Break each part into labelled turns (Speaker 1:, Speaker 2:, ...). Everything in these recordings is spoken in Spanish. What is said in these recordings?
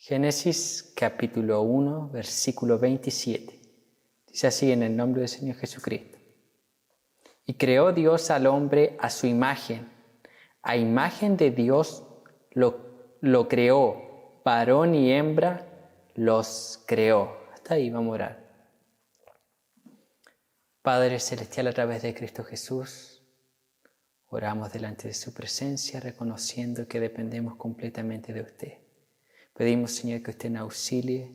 Speaker 1: Génesis capítulo 1, versículo 27. Dice así en el nombre del Señor Jesucristo. Y creó Dios al hombre a su imagen. A imagen de Dios lo creó. Varón y hembra los creó. Hasta ahí vamos a orar. Padre Celestial, a través de Cristo Jesús, oramos delante de su presencia, reconociendo que dependemos completamente de usted. Pedimos, Señor, que usted nos auxilie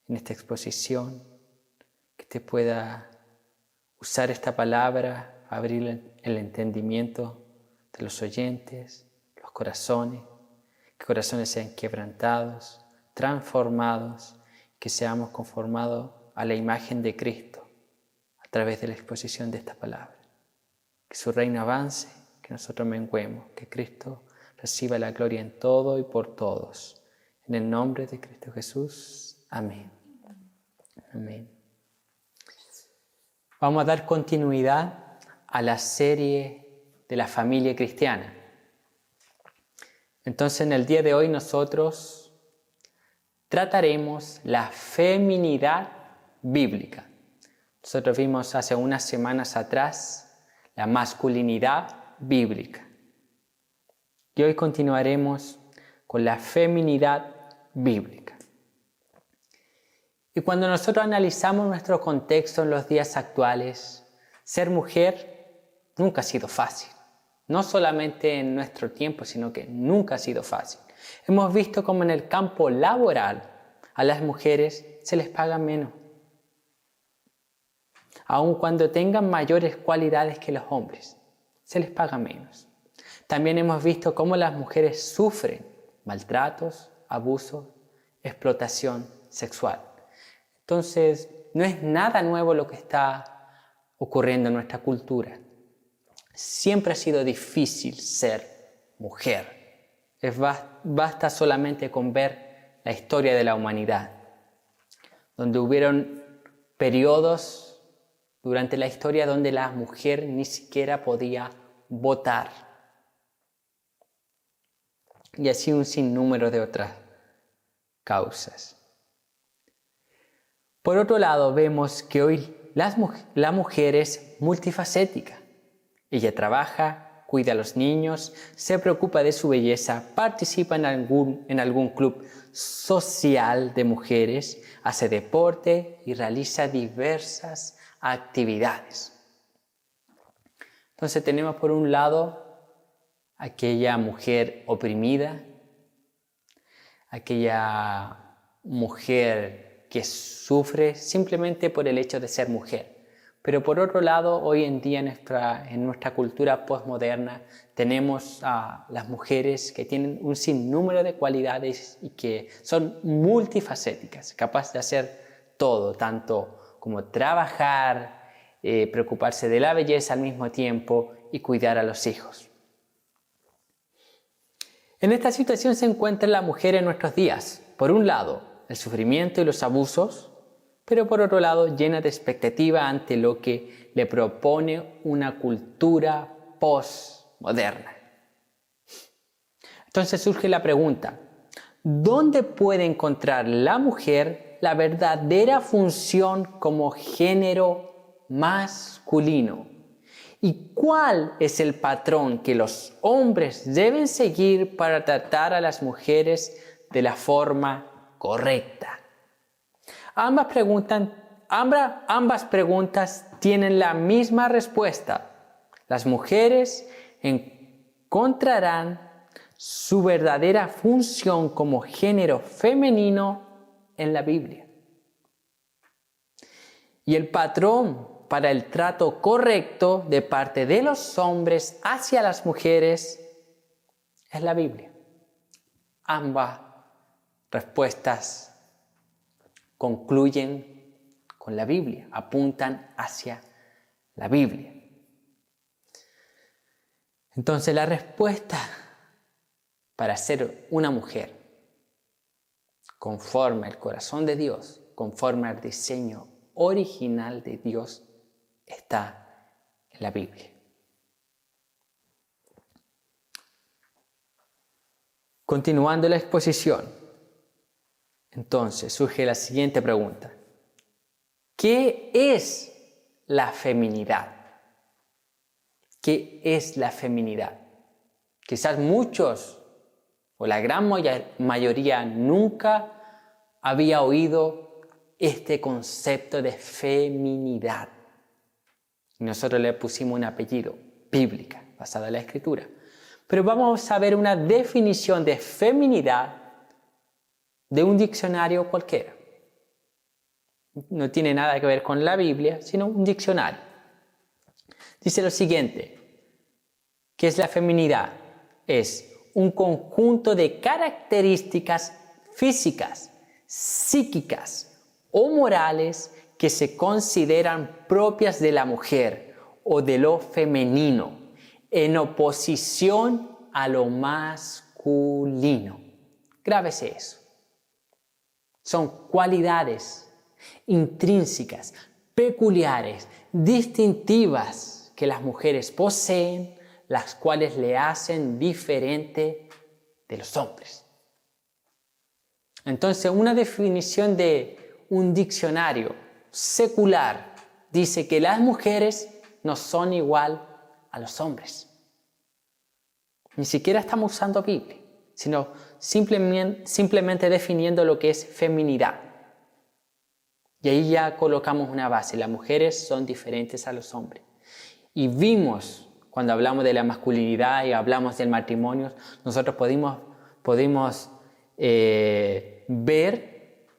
Speaker 1: en esta exposición, que usted pueda usar esta palabra, abrir el entendimiento de los oyentes, los corazones, que corazones sean quebrantados, transformados, que seamos conformados a la imagen de Cristo a través de la exposición de esta palabra. Que su reino avance, que nosotros menguemos, que Cristo reciba la gloria en todo y por todos. En el nombre de Cristo Jesús. Amén. Amén. Vamos a dar continuidad a la serie de la familia cristiana. Entonces, en el día de hoy nosotros trataremos la feminidad bíblica. Nosotros vimos hace unas semanas atrás la masculinidad bíblica. Y hoy continuaremos con la feminidad bíblica. Y cuando nosotros analizamos nuestro contexto en los días actuales, ser mujer nunca ha sido fácil. No solamente en nuestro tiempo, sino que nunca ha sido fácil. Hemos visto cómo en el campo laboral a las mujeres se les paga menos, aun cuando tengan mayores cualidades que los hombres, se les paga menos. También hemos visto cómo las mujeres sufren maltratos, abusos, explotación sexual. Entonces, no es nada nuevo lo que está ocurriendo en nuestra cultura. Siempre ha sido difícil ser mujer. Basta solamente con ver la historia de la humanidad, donde hubieron periodos durante la historia donde la mujer ni siquiera podía votar. Y así un sinnúmero de otras causas. Por otro lado, vemos que hoy la mujer es multifacética. Ella trabaja, cuida a los niños, se preocupa de su belleza, participa en algún club social de mujeres, hace deporte y realiza diversas actividades. Entonces tenemos por un lado aquella mujer oprimida, aquella mujer que sufre simplemente por el hecho de ser mujer. Pero por otro lado, hoy en día en nuestra cultura postmoderna tenemos a las mujeres que tienen un sinnúmero de cualidades y que son multifacéticas, capaces de hacer todo, tanto como trabajar, preocuparse de la belleza al mismo tiempo y cuidar a los hijos. En esta situación se encuentra la mujer en nuestros días. Por un lado, el sufrimiento y los abusos, pero por otro lado, llena de expectativa ante lo que le propone una cultura postmoderna. Entonces surge la pregunta, ¿dónde puede encontrar la mujer la verdadera función como género masculino? ¿Y cuál es el patrón que los hombres deben seguir para tratar a las mujeres de la forma correcta? Ambas preguntas tienen la misma respuesta. Las mujeres encontrarán su verdadera función como género femenino en la Biblia. Y el patrón para el trato correcto de parte de los hombres hacia las mujeres es la Biblia. Ambas respuestas concluyen con la Biblia, apuntan hacia la Biblia. Entonces la respuesta para ser una mujer conforme al corazón de Dios, conforme al diseño original de Dios, está en la Biblia. Continuando la exposición, Entonces surge la siguiente pregunta. ¿Qué es la feminidad? ¿Qué es la feminidad? Quizás muchos o la gran mayoría nunca había oído este concepto de feminidad. Y nosotros le pusimos un apellido, bíblica, basada en la Escritura. Pero vamos a ver una definición de feminidad de un diccionario cualquiera. No tiene nada que ver con la Biblia, sino un diccionario. Dice lo siguiente: ¿qué es la feminidad? Es un conjunto de características físicas, psíquicas o morales que se consideran propias de la mujer o de lo femenino, en oposición a lo masculino. Grábese eso. Son cualidades intrínsecas, peculiares, distintivas que las mujeres poseen, las cuales le hacen diferente de los hombres. Entonces, una definición de un diccionario secular dice que las mujeres no son igual a los hombres. Ni siquiera estamos usando Biblia, sino simplemente definiendo lo que es feminidad. Y ahí ya colocamos una base. Las mujeres son diferentes a los hombres. Y vimos, cuando hablamos de la masculinidad y hablamos del matrimonio, nosotros podemos ver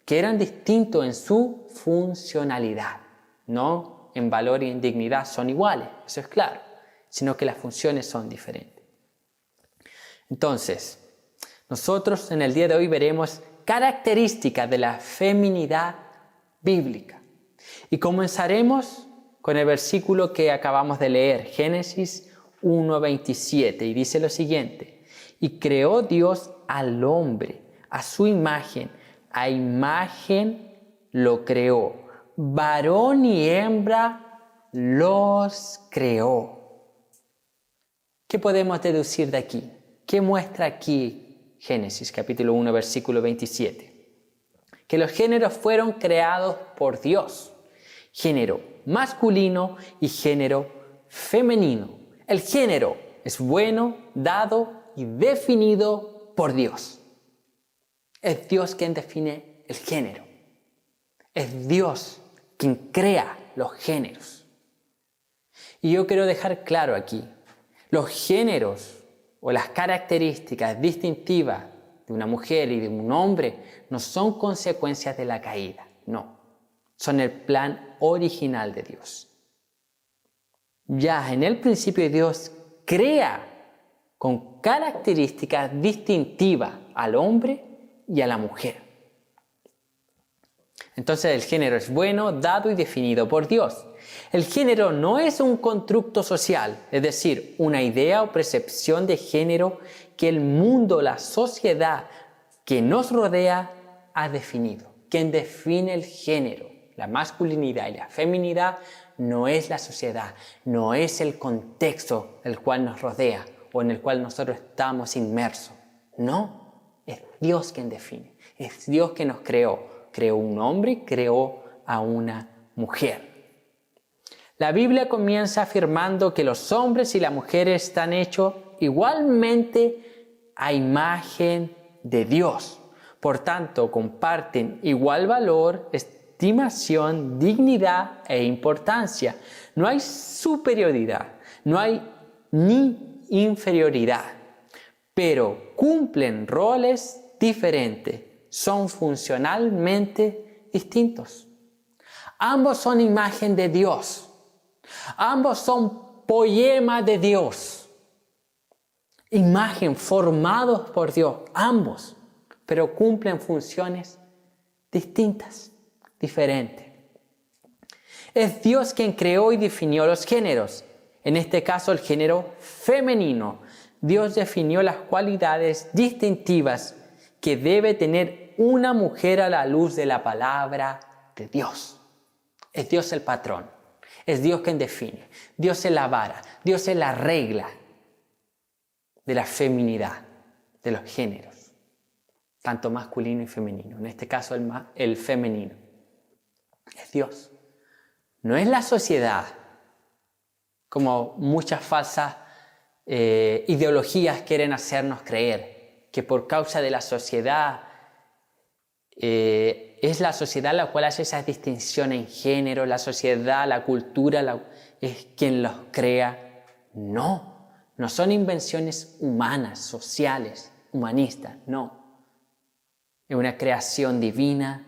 Speaker 1: que eran distintos en su funcionalidad. No en valor y en dignidad son iguales, eso es claro, sino que las funciones son diferentes. Entonces, nosotros en el día de hoy veremos características de la feminidad bíblica. Y comenzaremos con el versículo que acabamos de leer, Génesis 1:27, y dice lo siguiente: y creó Dios al hombre a su imagen, a imagen lo creó, varón y hembra los creó. ¿Qué podemos deducir de aquí? ¿Qué muestra aquí Génesis capítulo 1 versículo 27? Que los géneros fueron creados por Dios, género masculino y género femenino. El género es bueno, dado y definido por Dios. Es Dios quien define el género. Es Dios quien crea los géneros. Y yo quiero dejar claro aquí, los géneros o las características distintivas de una mujer y de un hombre no son consecuencias de la caída, no. Son el plan original de Dios. Ya en el principio Dios crea con características distintivas al hombre y a la mujer. Entonces el género es bueno, dado y definido por Dios. El género no es un constructo social, es decir, una idea o percepción de género que el mundo, la sociedad que nos rodea ha definido. Quien define el género, la masculinidad y la feminidad, no es la sociedad, no es el contexto el cual nos rodea o en el cual nosotros estamos inmersos. No, es Dios quien define, es Dios quien nos creó. Creó un hombre y creó a una mujer. La Biblia comienza afirmando que los hombres y las mujeres están hechos igualmente a imagen de Dios. Por tanto, comparten igual valor, estimación, dignidad e importancia. No hay superioridad, no hay ni inferioridad, pero cumplen roles diferentes. Son funcionalmente distintos. Ambos son imagen de Dios. Ambos son poema de Dios. Imagen formados por Dios, ambos, pero cumplen funciones distintas, diferentes. Es Dios quien creó y definió los géneros. En este caso, el género femenino. Dios definió las cualidades distintivas que debe tener una mujer a la luz de la palabra de Dios. Es Dios el patrón, es Dios quien define, Dios es la vara, Dios es la regla de la feminidad, de los géneros. tanto masculino y femenino. En este caso el femenino. Es Dios. No es la sociedad, como muchas falsas ideologías quieren hacernos creer, que por causa de la sociedad, es la sociedad la cual hace esas distinciones en género, la sociedad, la cultura es quien los crea. No, no son invenciones humanas, sociales, humanistas, no. Es una creación divina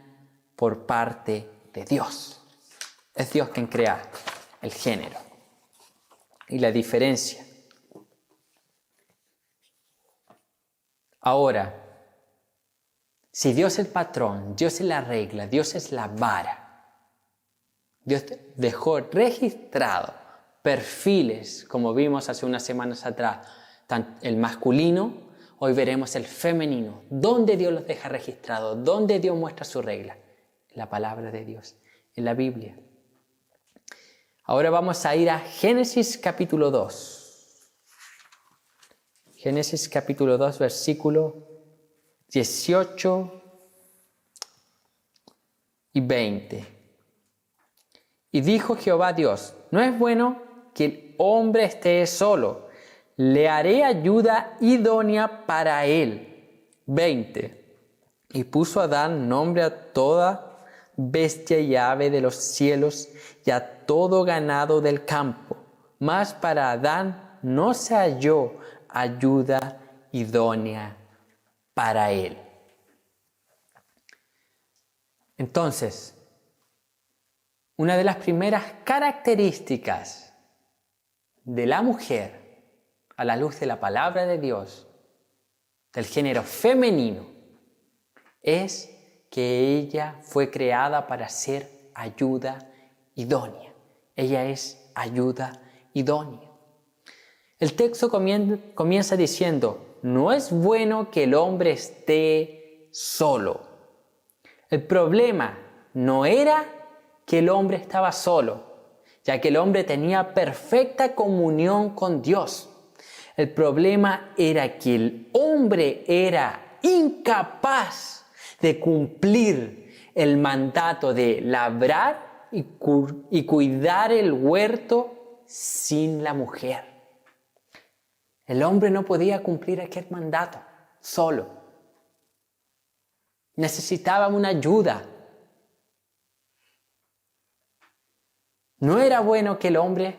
Speaker 1: por parte de Dios. Es Dios quien crea el género y la diferencia. Ahora, si Dios es el patrón, Dios es la regla, Dios es la vara, Dios dejó registrado perfiles, como vimos hace unas semanas atrás, el masculino, hoy veremos el femenino. ¿Dónde Dios los deja registrados? ¿Dónde Dios muestra su regla? En la palabra de Dios, en la Biblia. Ahora vamos a ir a Génesis capítulo 2. Génesis capítulo 2, versículo 18 y 20. Y dijo Jehová Dios: no es bueno que el hombre esté solo, le haré ayuda idónea para él. 20. Y puso Adán nombre a toda bestia y ave de los cielos y a todo ganado del campo. Mas para Adán no se halló ayuda idónea para él. Entonces, una de las primeras características de la mujer, a la luz de la palabra de Dios, del género femenino, es que ella fue creada para ser ayuda idónea. Ella es ayuda idónea. El texto comienza diciendo: no es bueno que el hombre esté solo. El problema no era que el hombre estaba solo, ya que el hombre tenía perfecta comunión con Dios. El problema era que el hombre era incapaz de cumplir el mandato de labrar y cuidar el huerto sin la mujer. El hombre no podía cumplir aquel mandato solo. Necesitaba una ayuda. No es bueno que el hombre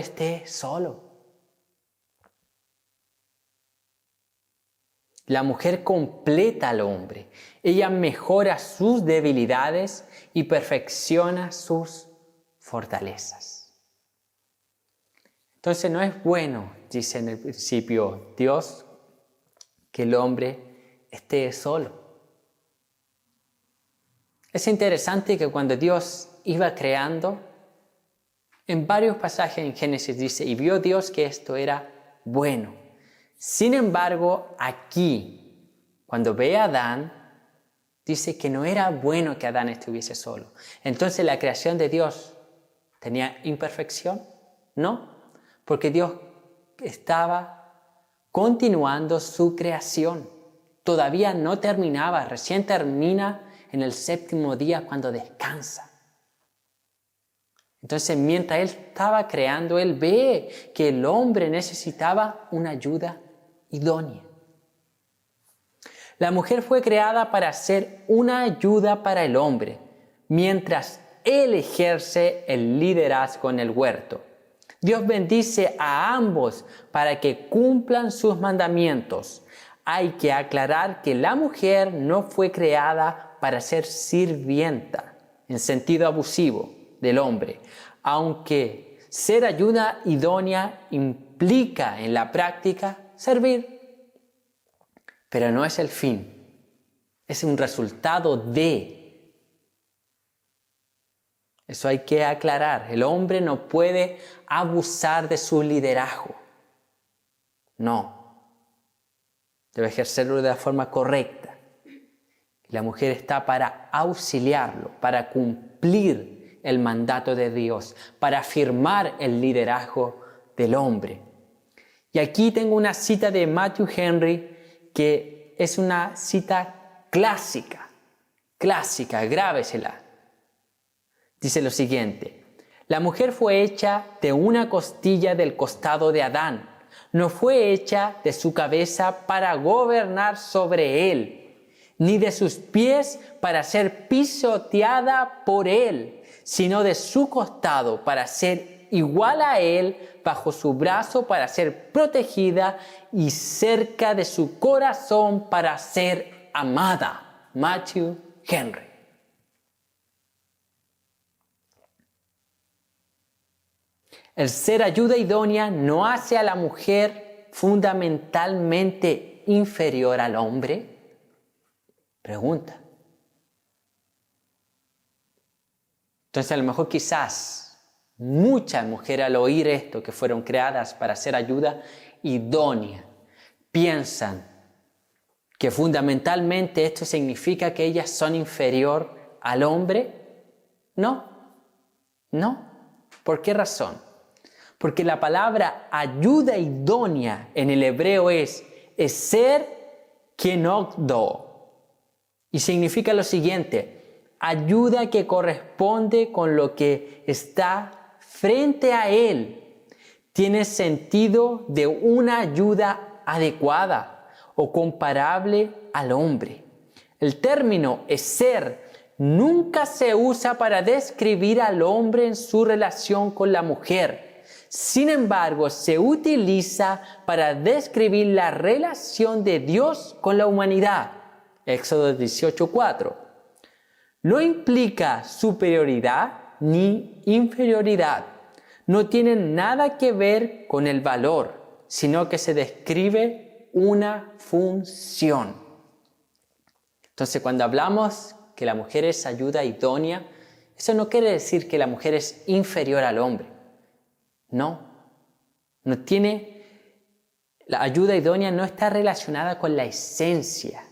Speaker 1: esté solo. La mujer completa al hombre. Ella mejora sus debilidades y perfecciona sus fortalezas. Entonces no es bueno, dice en el principio Dios, que el hombre esté solo. Es interesante que cuando Dios iba creando, en varios pasajes en Génesis dice: y vio Dios que esto era bueno. Sin embargo, aquí, cuando ve a Adán, dice que no era bueno que Adán estuviese solo. Entonces, ¿la creación de Dios tenía imperfección? No, porque Dios estaba continuando su creación. Todavía no terminaba, recién termina en el séptimo día cuando descansa. Entonces, mientras Él estaba creando, Él ve que el hombre necesitaba una ayuda idónea. La mujer fue creada para ser una ayuda para el hombre, mientras Él ejerce el liderazgo en el huerto. Dios bendice a ambos para que cumplan sus mandamientos. Hay que aclarar que la mujer no fue creada para ser sirvienta, en sentido abusivo, del hombre, aunque ser ayuda idónea implica en la práctica servir. Pero no es el fin, es un resultado de. Eso hay que aclarar. El hombre no puede abusar de su liderazgo. No. Debe ejercerlo de la forma correcta. La mujer está para auxiliarlo, para cumplir el mandato de Dios, para afirmar el liderazgo del hombre. Y aquí tengo una cita de Matthew Henry que es una cita clásica, grábesela. Dice lo siguiente: la mujer fue hecha de una costilla del costado de Adán, no fue hecha de su cabeza para gobernar sobre él, ni de sus pies para ser pisoteada por él, sino de su costado para ser igual a él, bajo su brazo para ser protegida y cerca de su corazón para ser amada. Matthew Henry. El ser ayuda idónea no hace a la mujer fundamentalmente inferior al hombre. Pregunta. Entonces a lo mejor quizás muchas mujeres al oír esto, que fueron creadas para ser ayuda idónea, piensan que fundamentalmente esto significa que ellas son inferior al hombre. No. ¿Por qué razón? Porque la palabra ayuda idónea en el hebreo es ser kenogdo. Y significa lo siguiente: ayuda que corresponde con lo que está frente a él. Tiene sentido de una ayuda adecuada o comparable al hombre. El término ser nunca se usa para describir al hombre en su relación con la mujer. Sin embargo, se utiliza para describir la relación de Dios con la humanidad. Éxodo 18:4. No implica superioridad ni inferioridad. No tiene nada que ver con el valor, sino que se describe una función. Entonces, cuando hablamos que la mujer es ayuda idónea, eso no quiere decir que la mujer es inferior al hombre. No tiene. La ayuda idónea no está relacionada con la esencia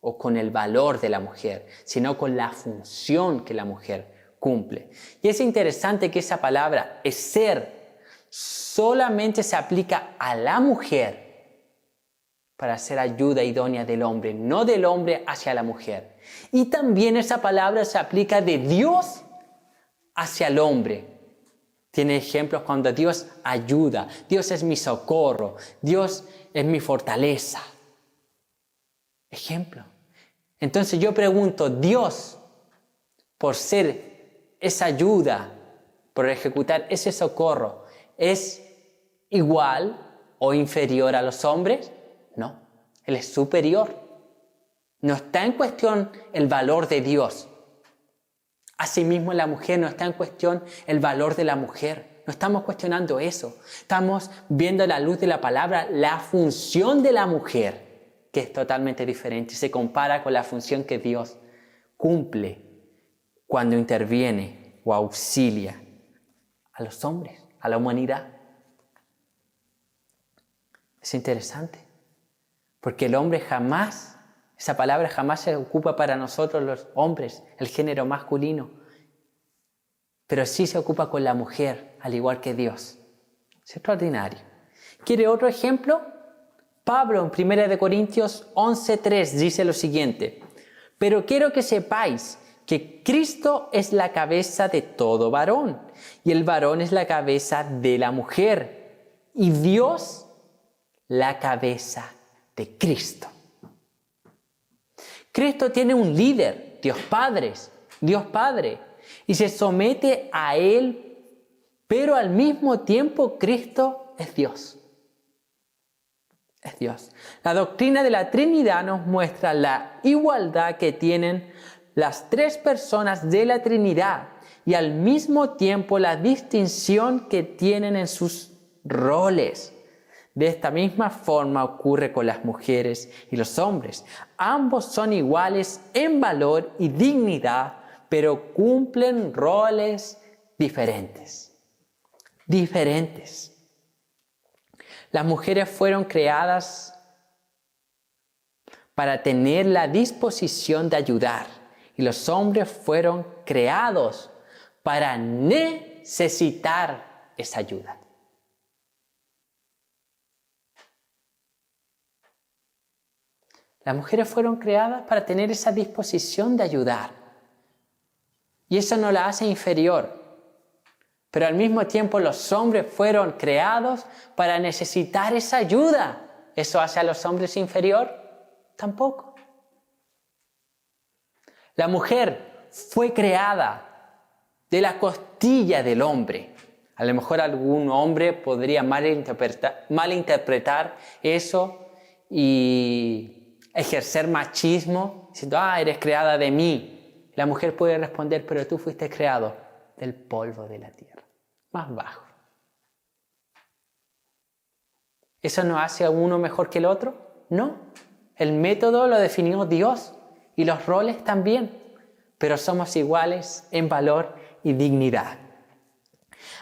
Speaker 1: o con el valor de la mujer, sino con la función que la mujer cumple. Y es interesante que esa palabra, ser, solamente se aplica a la mujer para ser ayuda idónea del hombre, no del hombre hacia la mujer. Y también esa palabra se aplica de Dios hacia el hombre. Tiene ejemplos cuando Dios ayuda, Dios es mi socorro, Dios es mi fortaleza. Ejemplo. Entonces yo pregunto, ¿Dios, por ser esa ayuda, por ejecutar ese socorro, es igual o inferior a los hombres? No, Él es superior. No está en cuestión el valor de Dios. Asimismo, la mujer no está en cuestión el valor de la mujer. No estamos cuestionando eso. Estamos viendo a la luz de la palabra la función de la mujer, que es totalmente diferente y se compara con la función que Dios cumple cuando interviene o auxilia a los hombres, a la humanidad. Es interesante, porque el hombre jamás, esa palabra jamás se ocupa para nosotros los hombres, el género masculino, pero sí se ocupa con la mujer, al igual que Dios. Es extraordinario. ¿Quiere otro ejemplo? Pablo en 1 Corintios 11:3 dice lo siguiente: pero quiero que sepáis que Cristo es la cabeza de todo varón, y el varón es la cabeza de la mujer, y Dios la cabeza de Cristo. Cristo tiene un líder, Dios Padre, y se somete a Él, pero al mismo tiempo Cristo es Dios. Es Dios. La doctrina de la Trinidad nos muestra la igualdad que tienen las tres personas de la Trinidad y al mismo tiempo la distinción que tienen en sus roles. De esta misma forma ocurre con las mujeres y los hombres. Ambos son iguales en valor y dignidad, pero cumplen roles diferentes. Las mujeres fueron creadas para tener la disposición de ayudar, y los hombres fueron creados para necesitar esa ayuda. Las mujeres fueron creadas para tener esa disposición de ayudar. Y eso no la hace inferior. Pero al mismo tiempo los hombres fueron creados para necesitar esa ayuda. ¿Eso hace a los hombres inferior? Tampoco. La mujer fue creada de la costilla del hombre. A lo mejor algún hombre podría malinterpretar eso y ejercer machismo, diciendo, eres creada de mí. La mujer puede responder, pero tú fuiste creado del polvo de la tierra, más bajo. ¿Eso no hace a uno mejor que el otro? No. El método lo definió Dios y los roles también, pero somos iguales en valor y dignidad.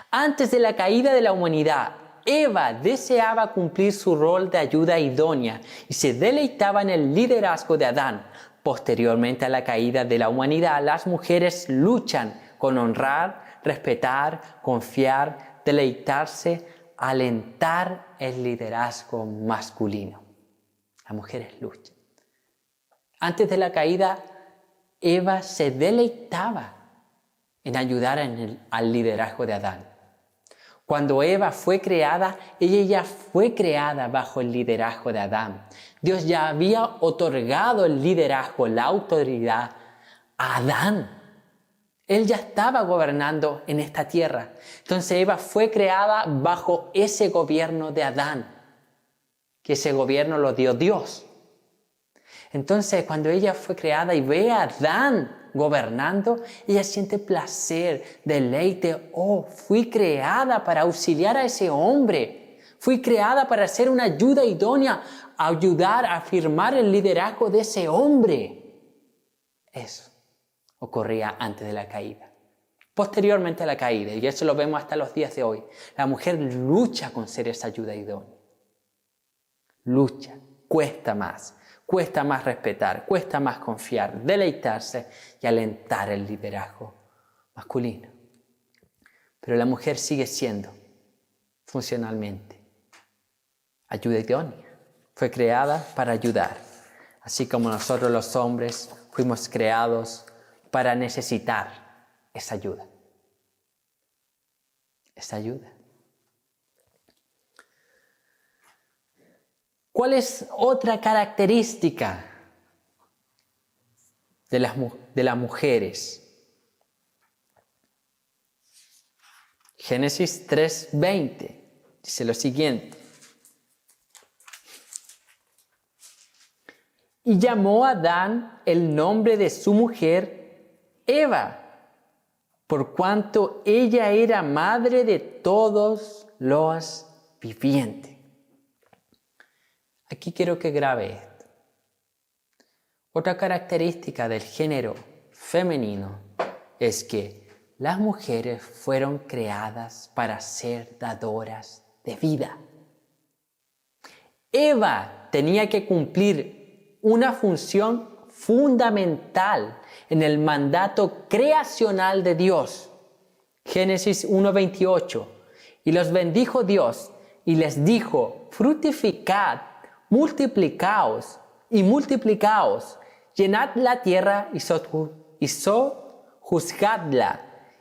Speaker 1: Antes de la caída de la humanidad, Eva deseaba cumplir su rol de ayuda idónea y se deleitaba en el liderazgo de Adán. Posteriormente a la caída de la humanidad, las mujeres luchan con honrar, respetar, confiar, deleitarse, alentar el liderazgo masculino. Las mujeres luchan. Antes de la caída, Eva se deleitaba en ayudar al liderazgo de Adán. Cuando Eva fue creada, ella ya fue creada bajo el liderazgo de Adán. Dios ya había otorgado el liderazgo, la autoridad a Adán. Él ya estaba gobernando en esta tierra. Entonces Eva fue creada bajo ese gobierno de Adán, que ese gobierno lo dio Dios. Entonces cuando ella fue creada y ve a Adán gobernando, ella siente placer, deleite. Fui creada para auxiliar a ese hombre. Fui creada para ser una ayuda idónea, ayudar a afirmar el liderazgo de ese hombre. Eso ocurría antes de la caída. Posteriormente a la caída, y eso lo vemos hasta los días de hoy, la mujer lucha con ser esa ayuda idónea. Lucha, cuesta más respetar, cuesta más confiar, deleitarse y alentar el liderazgo masculino. Pero la mujer sigue siendo funcionalmente ayuda idónea. Fue creada para ayudar, así como nosotros los hombres fuimos creados para necesitar esa ayuda. Esa ayuda. ¿Cuál es otra característica de las mujeres? Génesis 3:20 dice lo siguiente. Y llamó a Adán el nombre de su mujer Eva, por cuanto ella era madre de todos los vivientes. Aquí quiero que grabe esto. Otra característica del género femenino es que las mujeres fueron creadas para ser dadoras de vida. Eva tenía que cumplir una función fundamental en el mandato creacional de Dios. Génesis 1:28. Y los bendijo Dios y les dijo: fructificad, multiplicaos y multiplicaos, llenad la tierra y sojuzgadla,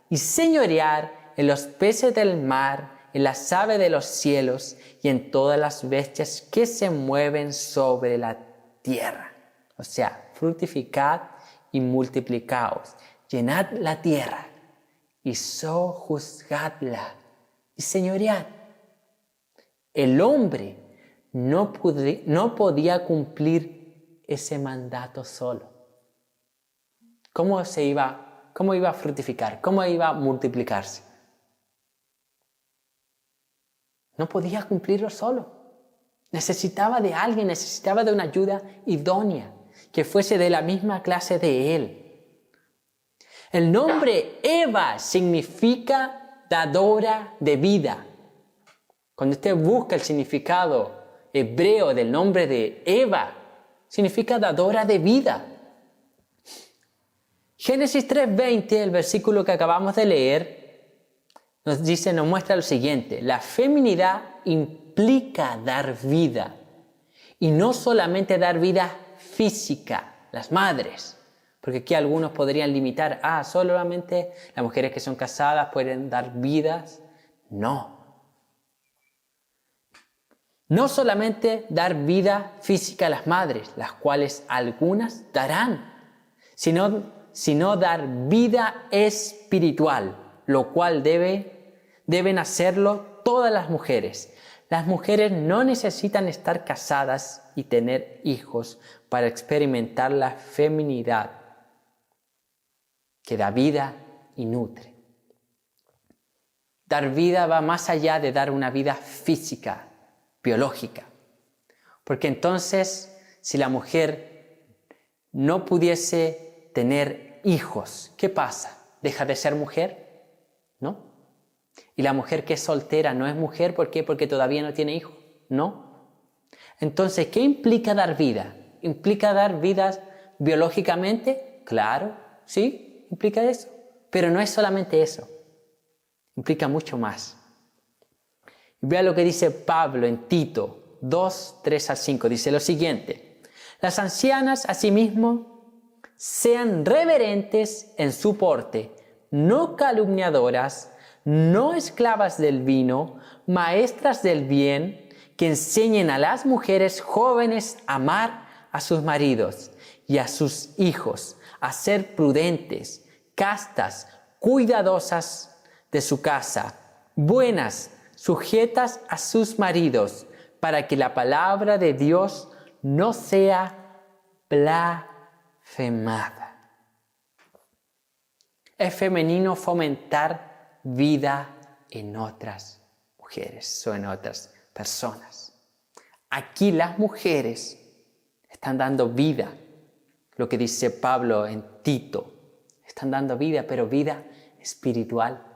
Speaker 1: y señorear en los peces del mar, en las aves de los cielos y en todas las bestias que se mueven sobre la tierra. O sea, fructificad y multiplicaos, llenad la tierra y sojuzgadla y señoread. El hombre no podía cumplir ese mandato solo. ¿Cómo iba a fructificar? ¿Cómo iba a multiplicarse? No podía cumplirlo solo. Necesitaba de alguien, necesitaba de una ayuda idónea, que fuese de la misma clase de él. El nombre Eva significa dadora de vida. Cuando usted busca el significado hebreo del nombre de Eva, significa dadora de vida. Génesis 3:20, el versículo que acabamos de leer, nos muestra lo siguiente: la feminidad implica dar vida, y no solamente dar vida física, las madres. Porque aquí algunos podrían limitar, solamente las mujeres que son casadas pueden dar vidas. No. No solamente dar vida física a las madres, las cuales algunas darán, sino dar vida espiritual, lo cual deben hacerlo todas las mujeres. Las mujeres no necesitan estar casadas y tener hijos para experimentar la feminidad que da vida y nutre. Dar vida va más allá de dar una vida física, biológica. Porque entonces, si la mujer no pudiese tener hijos, ¿qué pasa? ¿Deja de ser mujer? ¿No? Y la mujer que es soltera no es mujer, ¿por qué? Porque todavía no tiene hijos, ¿no? Entonces, ¿qué implica dar vida? ¿Implica dar vida biológicamente? Claro, sí, implica eso. Pero no es solamente eso, implica mucho más. Vea lo que dice Pablo en Tito 2, 3 al 5. Dice lo siguiente: las ancianas asimismo sean reverentes en su porte, no calumniadoras, no esclavas del vino, maestras del bien, que enseñen a las mujeres jóvenes a amar a sus maridos y a sus hijos, a ser prudentes, castas, cuidadosas de su casa, buenas, sujetas a sus maridos, para que la palabra de Dios no sea blasfemada. Es femenino fomentar vida en otras mujeres o en otras personas. Aquí las mujeres están dando vida, lo que dice Pablo en Tito. Están dando vida, pero vida espiritual.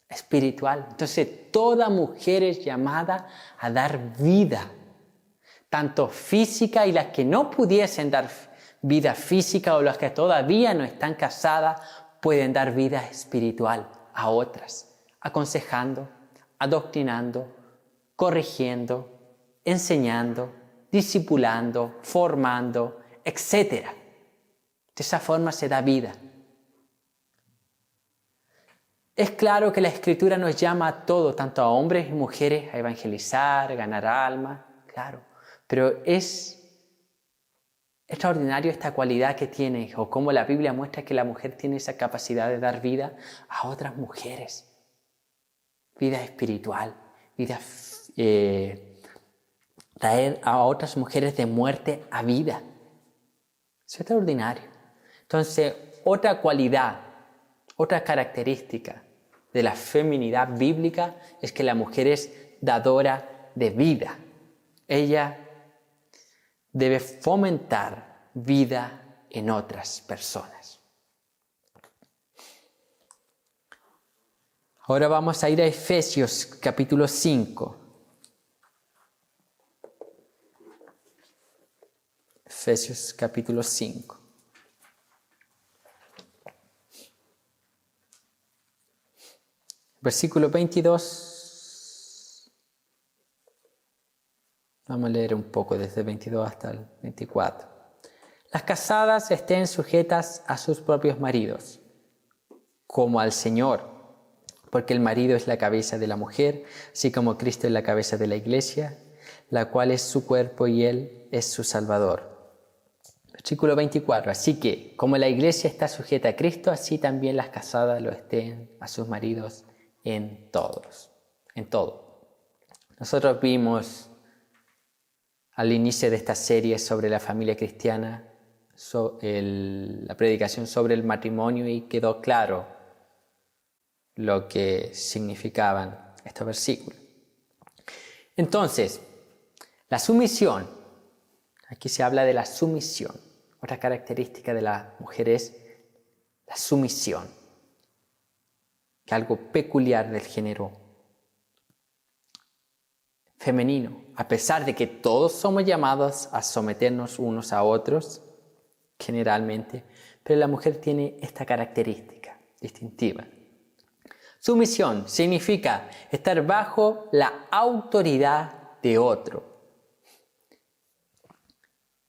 Speaker 1: Espiritual. Entonces, toda mujer es llamada a dar vida, tanto física, y las que no pudiesen dar vida física o las que todavía no están casadas pueden dar vida espiritual a otras, aconsejando, adoctrinando, corrigiendo, enseñando, discipulando, formando, etc. De esa forma se da vida. Es claro que la Escritura nos llama a todos, tanto a hombres y mujeres, a evangelizar, a ganar almas, claro. Pero es extraordinario esta cualidad que tiene, o cómo la Biblia muestra que la mujer tiene esa capacidad de dar vida a otras mujeres. Vida espiritual, traer a otras mujeres de muerte a vida. Es extraordinario. Entonces, otra cualidad, otra característica de la feminidad bíblica es que la mujer es dadora de vida. Ella debe fomentar vida en otras personas. Ahora vamos a ir a Efesios capítulo 5. Efesios capítulo 5. Versículo 22. Vamos a leer un poco desde el 22 hasta el 24. Las casadas estén sujetas a sus propios maridos, como al Señor, porque el marido es la cabeza de la mujer, así como Cristo es la cabeza de la iglesia, la cual es su cuerpo y Él es su Salvador. Versículo 24. Así que, como la iglesia está sujeta a Cristo, así también las casadas lo estén a sus maridos en todo. Nosotros vimos al inicio de esta serie sobre la familia cristiana, la predicación sobre el matrimonio, y quedó claro lo que significaban estos versículos. Entonces, la sumisión, aquí se habla de la sumisión. Otra característica de la mujer es la sumisión, que es algo peculiar del género femenino. A pesar de que todos somos llamados a someternos unos a otros, generalmente, pero la mujer tiene esta característica distintiva. Sumisión significa estar bajo la autoridad de otro.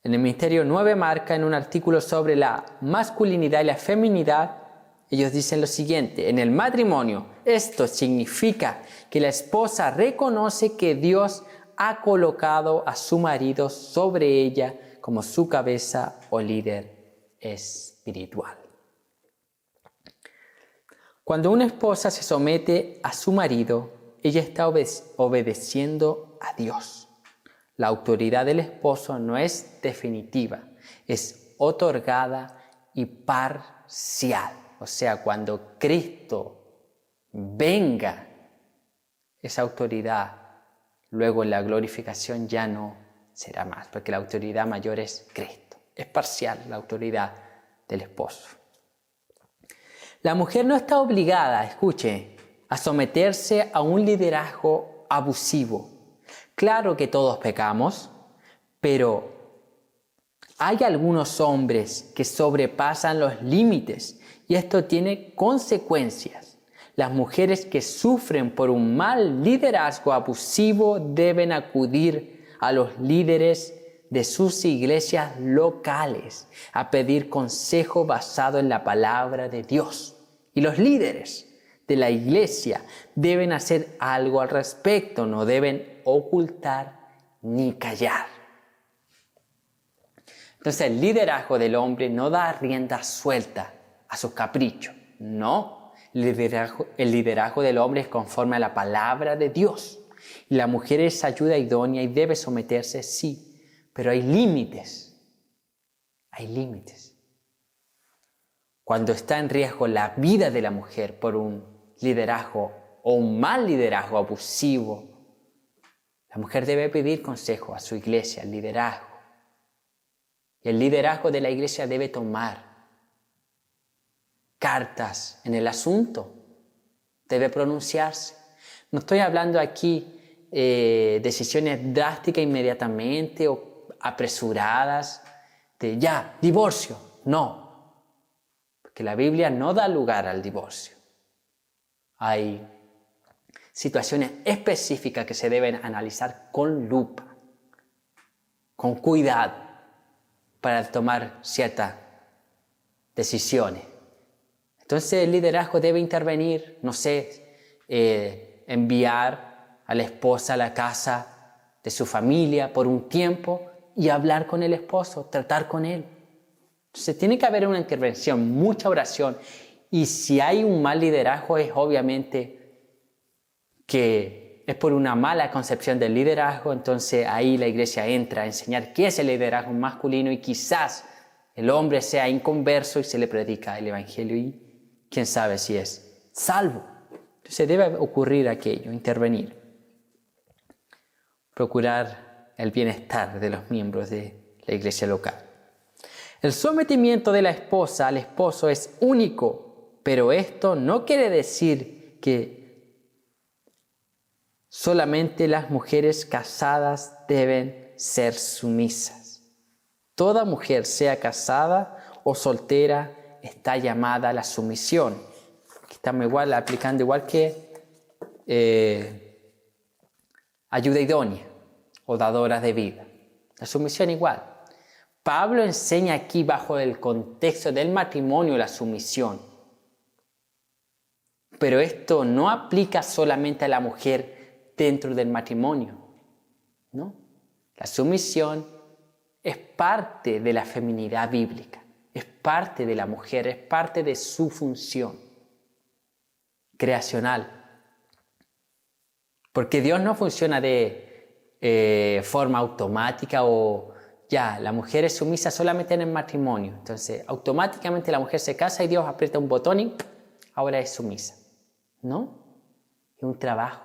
Speaker 1: En el Ministerio 9 marca, en un artículo sobre la masculinidad y la feminidad, ellos dicen lo siguiente: en el matrimonio, esto significa que la esposa reconoce que Dios ha colocado a su marido sobre ella como su cabeza o líder espiritual. Cuando una esposa se somete a su marido, ella está obedeciendo a Dios. La autoridad del esposo no es definitiva, es otorgada y parcial. O sea, cuando Cristo venga, esa autoridad luego en la glorificación ya no será más, porque la autoridad mayor es Cristo. Es parcial la autoridad del esposo. La mujer no está obligada, escuche, a someterse a un liderazgo abusivo. Claro que todos pecamos, pero hay algunos hombres que sobrepasan los límites y esto tiene consecuencias. Las mujeres que sufren por un mal liderazgo abusivo deben acudir a los líderes de sus iglesias locales a pedir consejo basado en la palabra de Dios. Y los líderes de la iglesia deben hacer algo al respecto, no deben ocultar ni callar. Entonces el liderazgo del hombre no da rienda suelta a sus caprichos, no. El liderazgo del hombre es conforme a la palabra de Dios. Y la mujer es ayuda idónea y debe someterse, sí, pero hay límites. Hay límites. Cuando está en riesgo la vida de la mujer por un liderazgo o un mal liderazgo abusivo, la mujer debe pedir consejo a su iglesia, al liderazgo. Y el liderazgo de la iglesia debe tomar cartas en el asunto, debe pronunciarse. No estoy hablando aquí decisiones drásticas inmediatamente o apresuradas, de ya, divorcio. No, porque la Biblia no da lugar al divorcio. Hay situaciones específicas que se deben analizar con lupa, con cuidado, para tomar ciertas decisiones. Entonces el liderazgo debe intervenir, no sé, enviar a la esposa a la casa de su familia por un tiempo y hablar con el esposo, tratar con él. Entonces tiene que haber una intervención, mucha oración. Y si hay un mal liderazgo es obviamente que es por una mala concepción del liderazgo. Entonces ahí la iglesia entra a enseñar qué es el liderazgo masculino y quizás el hombre sea inconverso y se le predica el evangelio y quién sabe si es salvo. Entonces debe ocurrir aquello, intervenir. Procurar el bienestar de los miembros de la iglesia local. El sometimiento de la esposa al esposo es único, pero esto no quiere decir que solamente las mujeres casadas deben ser sumisas. Toda mujer, sea casada o soltera, está llamada a la sumisión. Aquí estamos aplicando igual que ayuda idónea o dadora de vida. La sumisión igual. Pablo enseña aquí bajo el contexto del matrimonio la sumisión. Pero esto no aplica solamente a la mujer dentro del matrimonio, ¿no? La sumisión es parte de la feminidad bíblica, es parte de la mujer, es parte de su función creacional. Porque Dios no funciona de forma automática o ya, la mujer es sumisa solamente en el matrimonio. Entonces, automáticamente la mujer se casa y Dios aprieta un botón y ahora es sumisa. ¿No? Es un trabajo.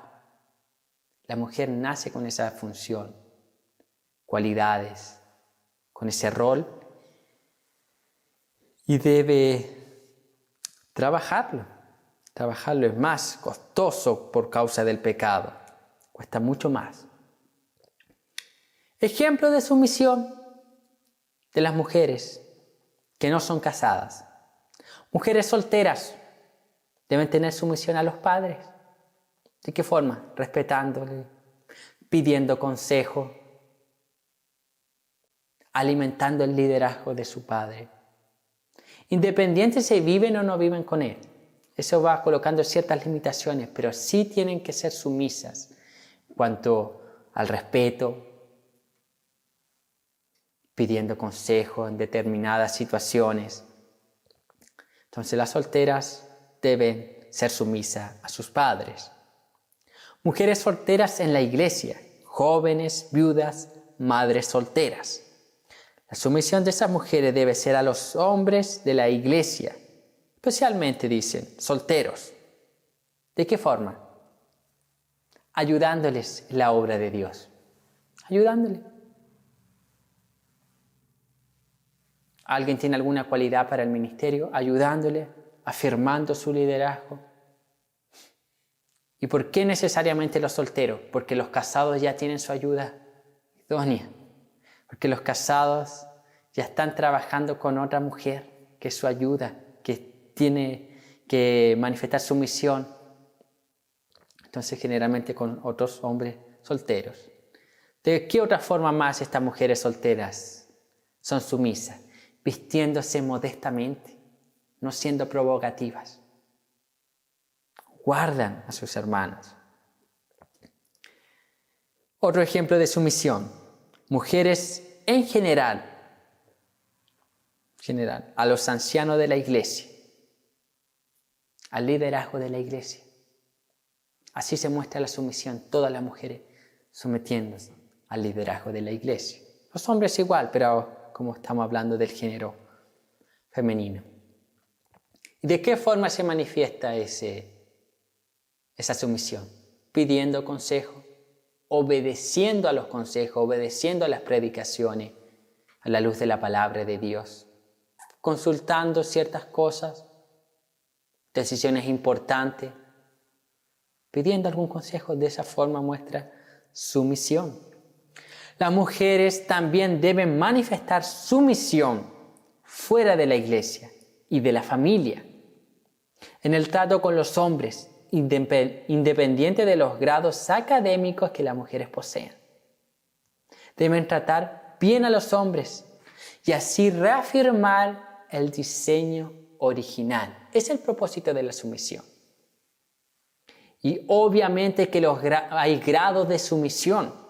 Speaker 1: La mujer nace con esa función, cualidades, con ese rol y debe trabajarlo. Trabajarlo es más costoso por causa del pecado. Cuesta mucho más. Ejemplo de sumisión de las mujeres que no son casadas. Mujeres solteras deben tener sumisión a los padres. ¿De qué forma? Respetándole, pidiendo consejo, alimentando el liderazgo de su padre. Independiente si viven o no viven con él. Eso va colocando ciertas limitaciones, pero sí tienen que ser sumisas en cuanto al respeto, pidiendo consejo en determinadas situaciones. Entonces las solteras deben ser sumisas a sus padres. Mujeres solteras en la iglesia, jóvenes, viudas, madres solteras. La sumisión de esas mujeres debe ser a los hombres de la iglesia, especialmente, dicen, solteros. ¿De qué forma? Ayudándoles en la obra de Dios. Ayudándoles. ¿Alguien tiene alguna cualidad para el ministerio? Ayudándole, afirmando su liderazgo. ¿Y por qué necesariamente los solteros? Porque los casados ya tienen su ayuda idónea. Porque los casados ya están trabajando con otra mujer que es su ayuda, que tiene que manifestar su misión. Entonces, generalmente con otros hombres solteros. ¿De qué otra forma más estas mujeres solteras son sumisas? Vistiéndose modestamente, no siendo provocativas. Guardan a sus hermanos. Otro ejemplo de sumisión. Mujeres en general, a los ancianos de la iglesia, al liderazgo de la iglesia. Así se muestra la sumisión, todas las mujeres sometiéndose al liderazgo de la iglesia. Los hombres igual, pero como estamos hablando del género femenino. ¿Y de qué forma se manifiesta esa sumisión? Pidiendo consejo, obedeciendo a los consejos, obedeciendo a las predicaciones, a la luz de la palabra de Dios, consultando ciertas cosas, decisiones importantes, pidiendo algún consejo. De esa forma muestra sumisión. Las mujeres también deben manifestar sumisión fuera de la iglesia y de la familia, en el trato con los hombres, independiente de los grados académicos que las mujeres poseen. Deben tratar bien a los hombres y así reafirmar el diseño original. Es el propósito de la sumisión. Y obviamente que hay grados de sumisión.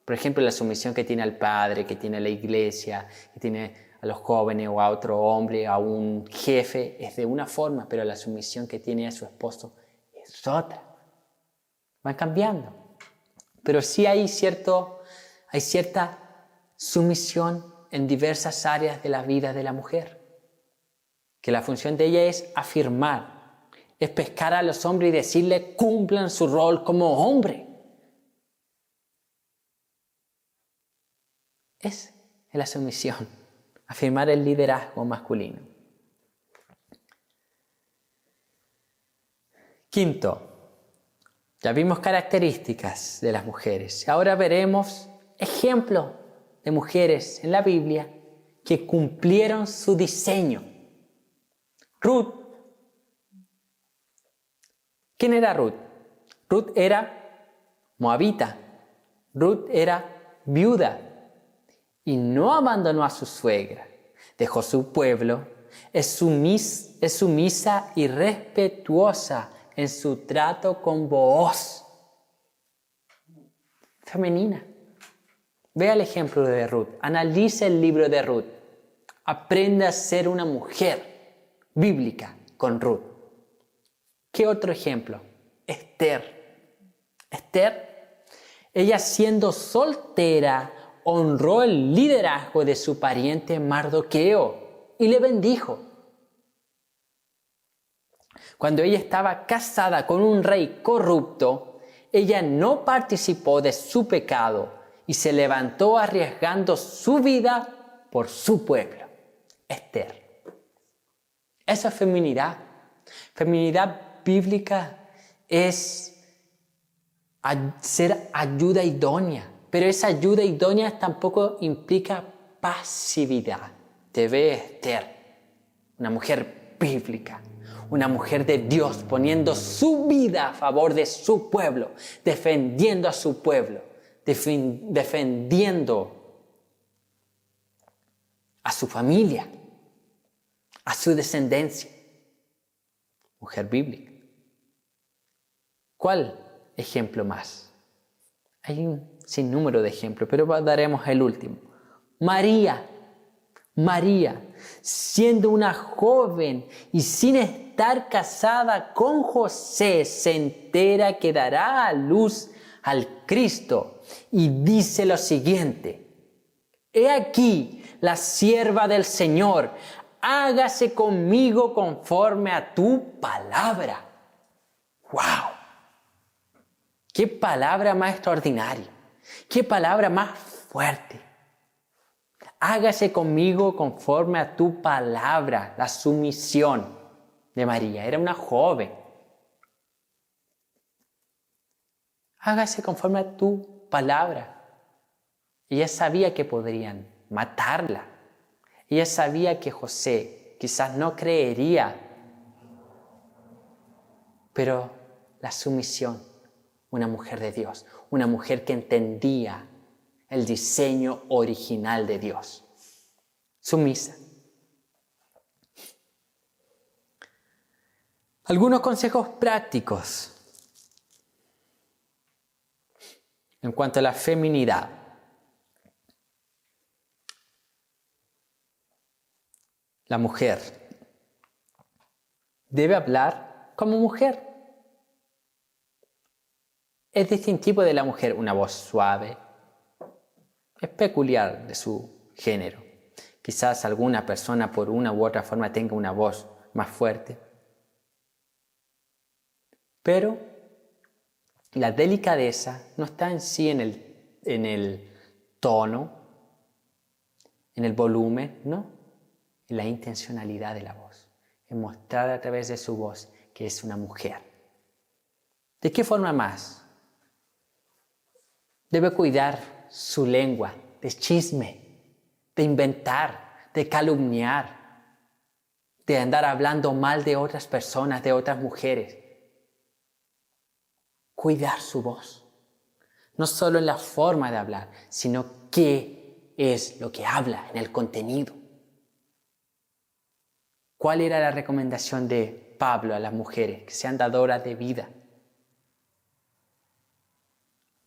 Speaker 1: Por ejemplo, la sumisión que tiene al padre, que tiene a la iglesia, que tiene a los jóvenes o a otro hombre, a un jefe, es de una forma, pero la sumisión que tiene a su esposo es otra. Van cambiando. Pero sí hay cierta sumisión en diversas áreas de la vida de la mujer. Que la función de ella es afirmar, es pescar a los hombres y decirle cumplan su rol como hombre. Es la sumisión, afirmar el liderazgo masculino. Quinto, ya vimos características de las mujeres. Ahora veremos ejemplos de mujeres en la Biblia que cumplieron su diseño. Ruth. ¿Quién era Ruth? Ruth era moabita. Ruth era viuda y no abandonó a su suegra. Dejó su pueblo. Es sumisa y respetuosa en su trato con Booz. Femenina. Vea el ejemplo de Ruth. Analice el libro de Ruth. Aprenda a ser una mujer bíblica con Ruth. ¿Qué otro ejemplo? Esther. Esther, ella siendo soltera, honró el liderazgo de su pariente Mardoqueo y le bendijo. Cuando ella estaba casada con un rey corrupto, ella no participó de su pecado y se levantó arriesgando su vida por su pueblo. Esther. Esa es feminidad. Feminidad bíblica es ser ayuda idónea, pero esa ayuda idónea tampoco implica pasividad. Te ve Esther, una mujer bíblica, una mujer de Dios poniendo su vida a favor de su pueblo, defendiendo a su pueblo, defendiendo a su familia, a su descendencia. Mujer bíblica. ¿Cuál ejemplo más? Hay un sinnúmero de ejemplos, pero daremos el último. María, siendo una joven y sin estar casada con José, se entera que dará a luz al Cristo y dice lo siguiente: He aquí la sierva del Señor, hágase conmigo conforme a tu palabra. ¡Wow! ¡Qué palabra más extraordinaria! ¡Qué palabra más fuerte! Hágase conmigo conforme a tu palabra. La sumisión de María. Era una joven. Hágase conforme a tu palabra. Ella sabía que podrían matarla. Ella sabía que José quizás no creería. Pero la sumisión, una mujer de Dios, una mujer que entendía el diseño original de Dios. Sumisa. Algunos consejos prácticos en cuanto a la feminidad. La mujer debe hablar como mujer. Es distintivo de la mujer una voz suave. Es peculiar de su género. Quizás alguna persona por una u otra forma tenga una voz más fuerte. Pero la delicadeza no está en sí en el tono, en el volumen, ¿no? En la intencionalidad de la voz. En mostrar a través de su voz que es una mujer. ¿De qué forma más? Debe cuidar su lengua de chisme, de inventar, de calumniar, de andar hablando mal de otras personas, de otras mujeres. Cuidar su voz, no solo en la forma de hablar, sino qué es lo que habla en el contenido. ¿Cuál era la recomendación de Pablo a las mujeres? Que sean dadoras de vida.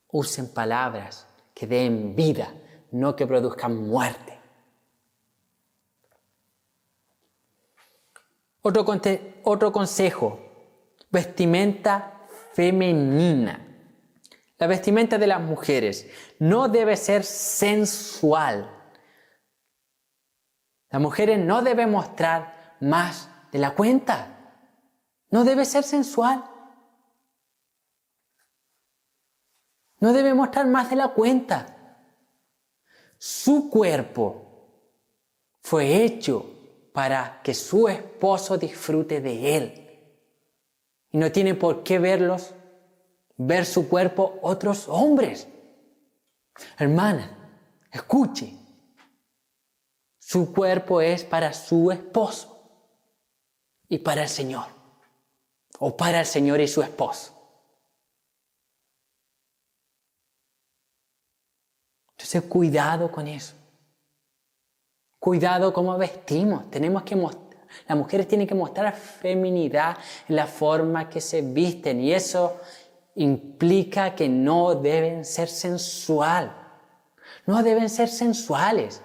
Speaker 1: Usen palabras que den vida, no que produzcan muerte. Otro consejo, vestimenta femenina. La vestimenta de las mujeres no debe ser sensual. Las mujeres no deben mostrar más de la cuenta. No debe ser sensual. No debe mostrar más de la cuenta. Su cuerpo fue hecho para que su esposo disfrute de él. Y no tiene por qué ver su cuerpo otros hombres. Hermana, escuche. Su cuerpo es para su esposo y para el Señor. O para el Señor y su esposo. Entonces, cuidado con eso. Cuidado cómo vestimos. Las mujeres tienen que mostrar feminidad en la forma que se visten. Y eso implica que no deben ser sensual. No deben ser sensuales.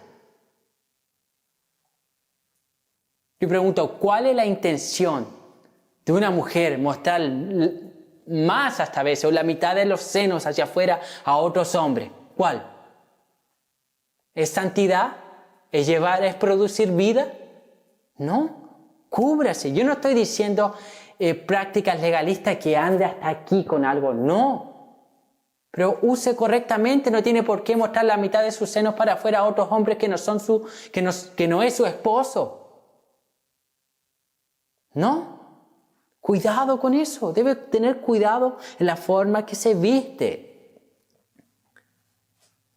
Speaker 1: Yo pregunto, ¿cuál es la intención de una mujer mostrar más hasta a veces o la mitad de los senos hacia afuera a otros hombres? ¿Cuál? ¿Es santidad? ¿Es producir vida? No, cúbrase. Yo no estoy diciendo prácticas legalistas que ande hasta aquí con algo, no. Pero use correctamente, no tiene por qué mostrar la mitad de sus senos para afuera a otros hombres que no es su esposo. No, cuidado con eso. Debe tener cuidado en la forma que se viste.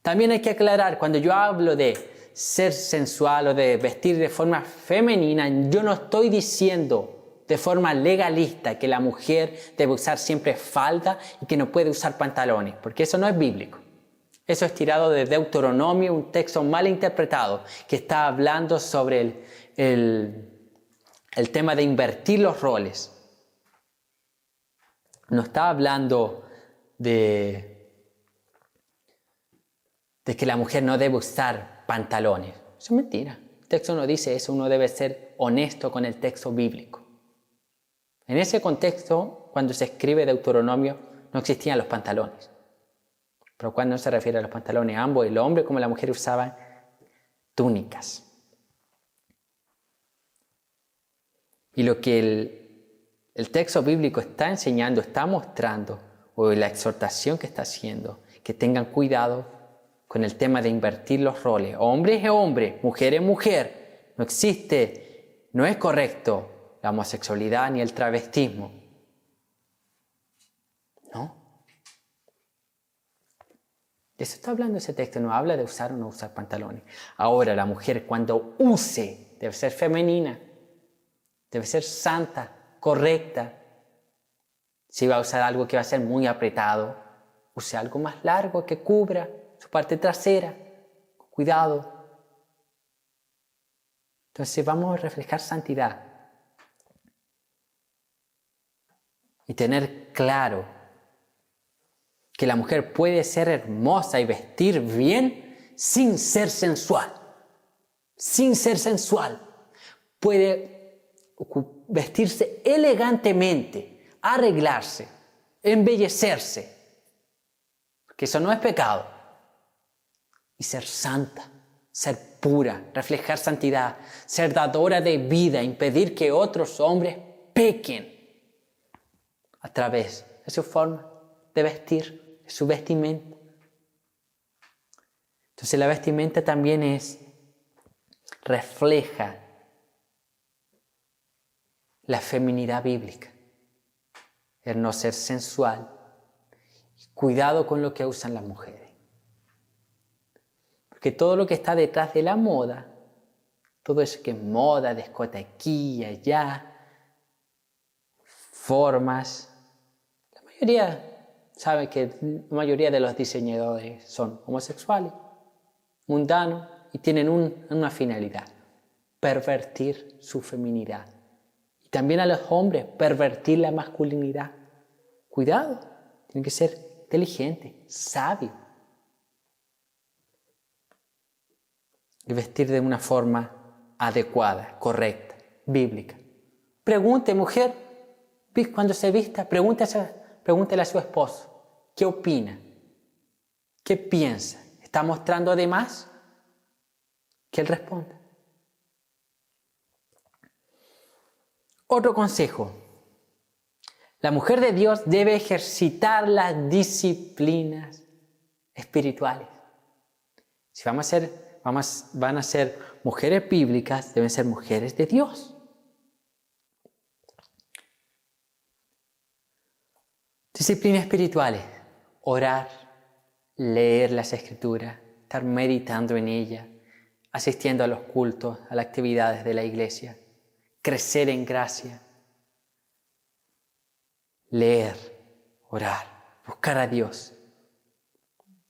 Speaker 1: También hay que aclarar, cuando yo hablo de ser sensual o de vestir de forma femenina, yo no estoy diciendo de forma legalista que la mujer debe usar siempre falda y que no puede usar pantalones, porque eso no es bíblico. Eso es tirado de Deuteronomio, un texto mal interpretado, que está hablando sobre el tema de invertir los roles. No está hablando de que la mujer no debe usar pantalones. Eso es mentira. El texto no dice eso, uno debe ser honesto con el texto bíblico. En ese contexto, cuando se escribe Deuteronomio, no existían los pantalones. Pero cuando se refiere a los pantalones, ambos, el hombre como la mujer usaban túnicas. Y lo que el texto bíblico está enseñando, está mostrando, o la exhortación que está haciendo, que tengan cuidado con el tema de invertir los roles. Hombre es hombre, mujer es mujer. No existe, no es correcto la homosexualidad ni el travestismo. ¿No? De eso está hablando ese texto, no habla de usar o no usar pantalones. Ahora, la mujer cuando use, debe ser femenina, debe ser santa, correcta. Si va a usar algo que va a ser muy apretado, use algo más largo que cubra su parte trasera. Cuidado. Entonces vamos a reflejar santidad. Y tener claro que la mujer puede ser hermosa y vestir bien sin ser sensual. Sin ser sensual. Puede vestirse elegantemente, arreglarse, embellecerse. Porque eso no es pecado. Y ser santa, ser pura, reflejar santidad, ser dadora de vida, impedir que otros hombres pequen a través de su forma de vestir, de su vestimenta. Entonces la vestimenta también refleja la feminidad bíblica, el no ser sensual. Cuidado con lo que usan las mujeres. Porque todo lo que está detrás de la moda, todo eso que es moda, de escote aquí y allá, formas, la mayoría sabe que la mayoría de los diseñadores son homosexuales, mundanos y tienen una finalidad, pervertir su feminidad. Y también a los hombres, pervertir la masculinidad. Cuidado, tienen que ser inteligentes, sabios. Y vestir de una forma adecuada, correcta, bíblica. Pregunte, mujer, cuando se vista, pregúntele a su esposo, ¿qué opina? ¿Qué piensa? ¿Está mostrando de más? Que él responda. Otro consejo. La mujer de Dios debe ejercitar las disciplinas espirituales. Si van a ser mujeres bíblicas, deben ser mujeres de Dios. Disciplinas espirituales, orar, leer las Escrituras, estar meditando en ellas, asistiendo a los cultos, a las actividades de la iglesia, crecer en gracia, leer, orar, buscar a Dios,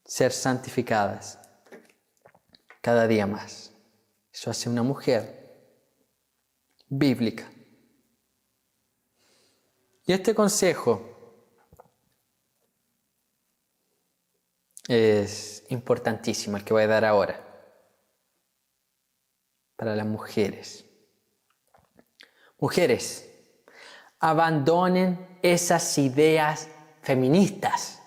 Speaker 1: ser santificadas cada día más. Eso hace una mujer bíblica. Y este consejo es importantísimo, el que voy a dar ahora, para las mujeres. Mujeres, abandonen esas ideas feministas.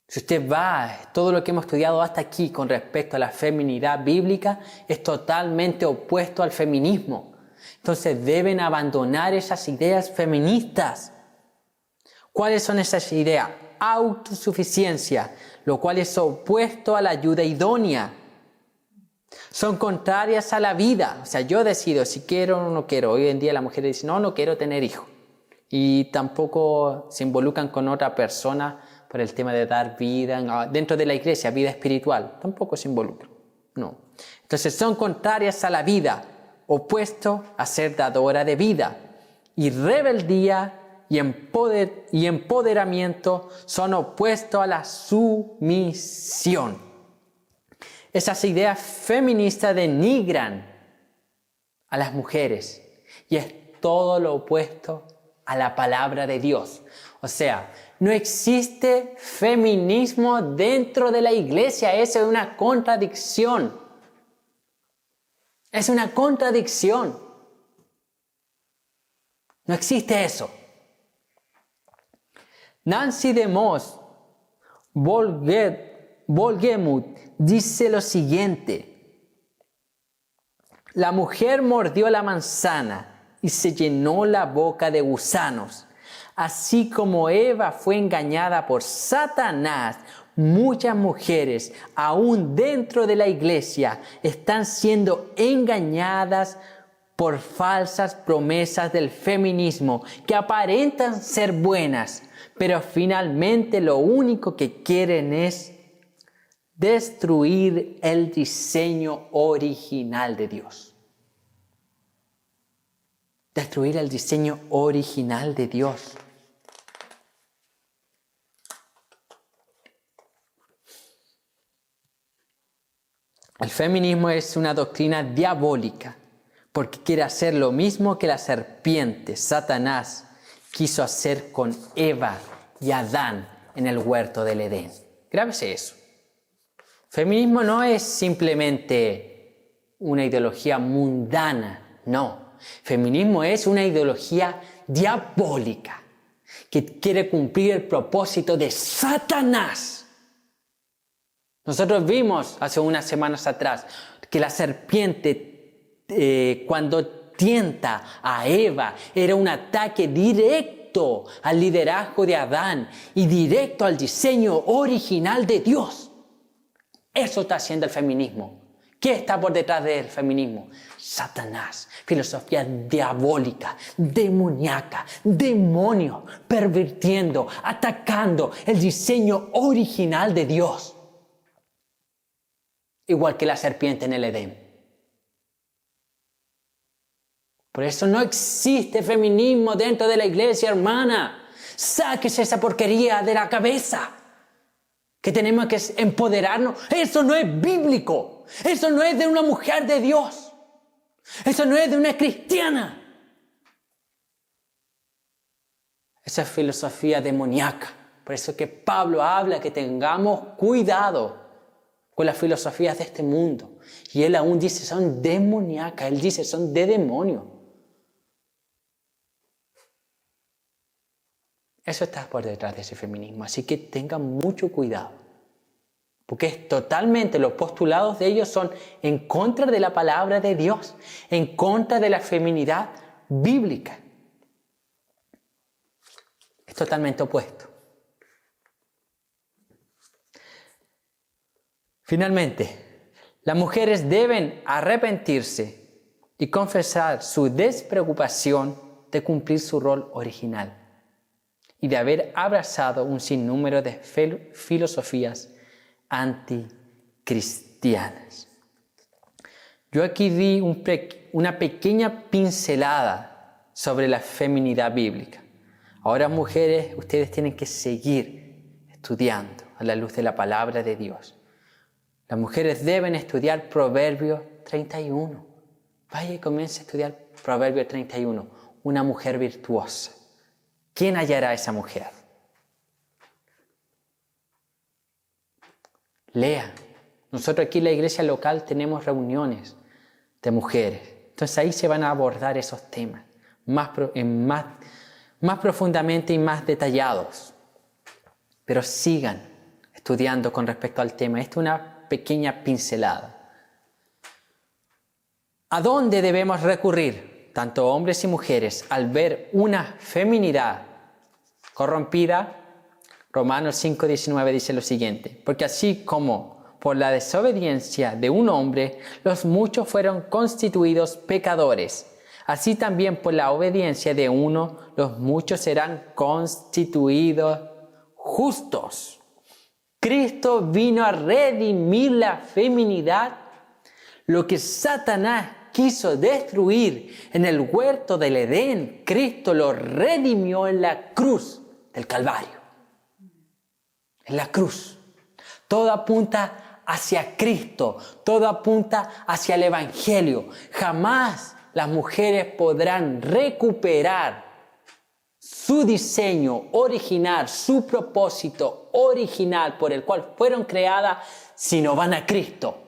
Speaker 1: Si usted va, todo lo que hemos estudiado hasta aquí con respecto a la feminidad bíblica es totalmente opuesto al feminismo. Entonces deben abandonar esas ideas feministas. ¿Cuáles son esas ideas? Autosuficiencia, lo cual es opuesto a la ayuda idónea. Son contrarias a la vida. O sea, yo decido si quiero o no quiero. Hoy en día la mujer dice, no quiero tener hijos. Y tampoco se involucran con otra persona por el tema de dar vida, dentro de la iglesia, vida espiritual. Tampoco se involucran. No. Entonces son contrarias a la vida, opuesto a ser dadora de vida. Y rebeldía y empoderamiento son opuestos a la sumisión. Esas ideas feministas denigran a las mujeres y es todo lo opuesto a la palabra de Dios. O sea, no existe feminismo dentro de la iglesia. Eso es una contradicción. Es una contradicción. No existe eso. Nancy DeMoss Wolgemuth dice lo siguiente: la mujer mordió la manzana y se llenó la boca de gusanos. Así como Eva fue engañada por Satanás, muchas mujeres, aún dentro de la iglesia, están siendo engañadas por falsas promesas del feminismo que aparentan ser buenas, pero finalmente lo único que quieren es destruir el diseño original de Dios. Destruir el diseño original de Dios. El feminismo es una doctrina diabólica porque quiere hacer lo mismo que la serpiente, Satanás, quiso hacer con Eva y Adán en el huerto del Edén. Grábese eso. Feminismo no es simplemente una ideología mundana, no. Feminismo es una ideología diabólica que quiere cumplir el propósito de Satanás. Nosotros vimos hace unas semanas atrás que la serpiente cuando tienta a Eva era un ataque directo al liderazgo de Adán y directo al diseño original de Dios. Eso está haciendo el feminismo. ¿Qué está por detrás del feminismo? Satanás, filosofía diabólica, demoníaca, demonio, pervirtiendo, atacando el diseño original de Dios. Igual que la serpiente en el Edén. Por eso no existe feminismo dentro de la iglesia, hermana. Sáquese esa porquería de la cabeza. Que tenemos que empoderarnos. Eso no es bíblico. Eso no es de una mujer de Dios. Eso no es de una cristiana. Esa es filosofía demoníaca. Por eso que Pablo habla que tengamos cuidado con las filosofías de este mundo. Y él aún dice, son demoníacas. Él dice, son de demonio. Eso está por detrás de ese feminismo. Así que tengan mucho cuidado. Porque es totalmente, los postulados de ellos son en contra de la palabra de Dios. En contra de la feminidad bíblica. Es totalmente opuesto. Finalmente, las mujeres deben arrepentirse y confesar su despreocupación de cumplir su rol original y de haber abrazado un sinnúmero de filosofías anticristianas. Yo aquí di una pequeña pincelada sobre la feminidad bíblica. Ahora, mujeres, ustedes tienen que seguir estudiando a la luz de la palabra de Dios. Las mujeres deben estudiar Proverbios 31. Vaya y comience a estudiar Proverbios 31. Una mujer virtuosa. ¿Quién hallará a esa mujer? Lea. Nosotros aquí en la iglesia local tenemos reuniones de mujeres. Entonces ahí se van a abordar esos temas más profundamente y más detallados. Pero sigan estudiando con respecto al tema. Esto es una pequeña pincelada. ¿A dónde debemos recurrir, tanto hombres y mujeres, al ver una feminidad corrompida? Romanos 5:19 dice lo siguiente: porque así como por la desobediencia de un hombre los muchos fueron constituidos pecadores, así también por la obediencia de uno los muchos serán constituidos justos. Cristo vino a redimir la feminidad, lo que Satanás quiso destruir en el huerto del Edén, Cristo lo redimió en la cruz del Calvario. En la cruz. Todo apunta hacia Cristo, todo apunta hacia el Evangelio. Jamás las mujeres podrán recuperar su diseño original, su propósito original por el cual fueron creadas si no van a Cristo,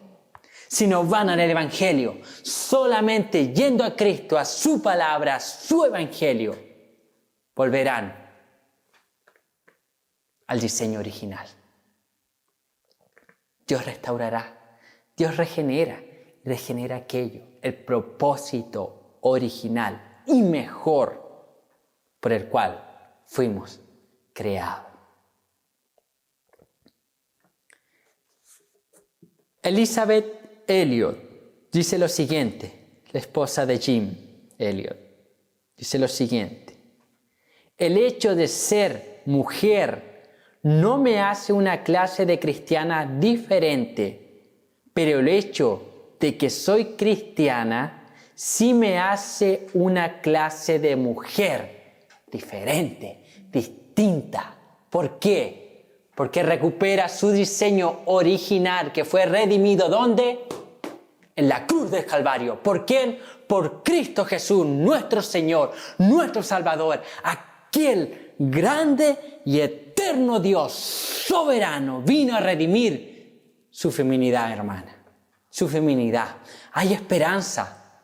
Speaker 1: si no van al Evangelio. Solamente yendo a Cristo, a su palabra, a su Evangelio, volverán al diseño original. Dios restaurará, Dios regenera aquello, el propósito original y mejor por el cual fuimos creados. Elizabeth Elliot dice lo siguiente, la esposa de Jim Elliot, dice lo siguiente: el hecho de ser mujer no me hace una clase de cristiana diferente, pero el hecho de que soy cristiana sí me hace una clase de mujer diferente, distinta. ¿Por qué? Porque recupera su diseño original que fue redimido, ¿dónde? En la cruz del Calvario. ¿Por quién? Por Cristo Jesús, nuestro Señor, nuestro Salvador, aquel grande y eterno Dios soberano vino a redimir su feminidad, hermana, su feminidad. Hay esperanza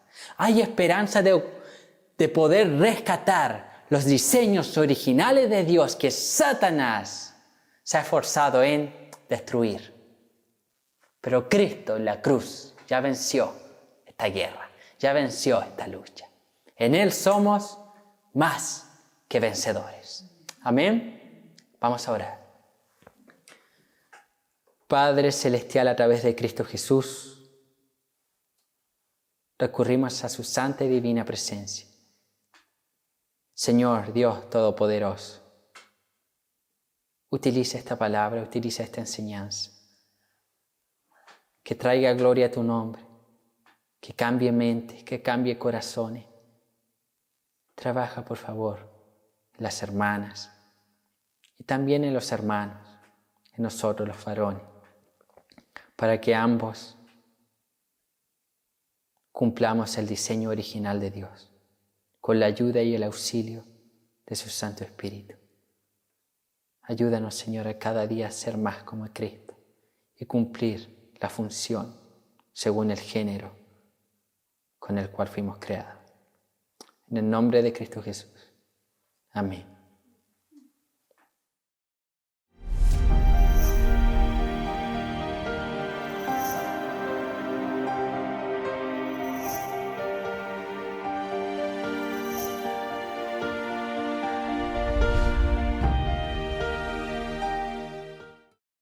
Speaker 1: de poder rescatar los diseños originales de Dios que Satanás se ha esforzado en destruir. Pero Cristo en la cruz ya venció esta guerra, ya venció esta lucha. En Él somos más que vencedores. Amén. Vamos a orar. Padre Celestial, a través de Cristo Jesús, recurrimos a su santa y divina presencia. Señor Dios Todopoderoso, utiliza esta palabra, utiliza esta enseñanza, que traiga gloria a tu nombre, que cambie mentes, que cambie corazones. Trabaja, por favor, en las hermanas y también en los hermanos, en nosotros los varones, para que ambos cumplamos el diseño original de Dios, con la ayuda y el auxilio de su Santo Espíritu. Ayúdanos, Señor, a cada día a ser más como Cristo y cumplir la función según el género con el cual fuimos creados. En el nombre de Cristo Jesús. Amén.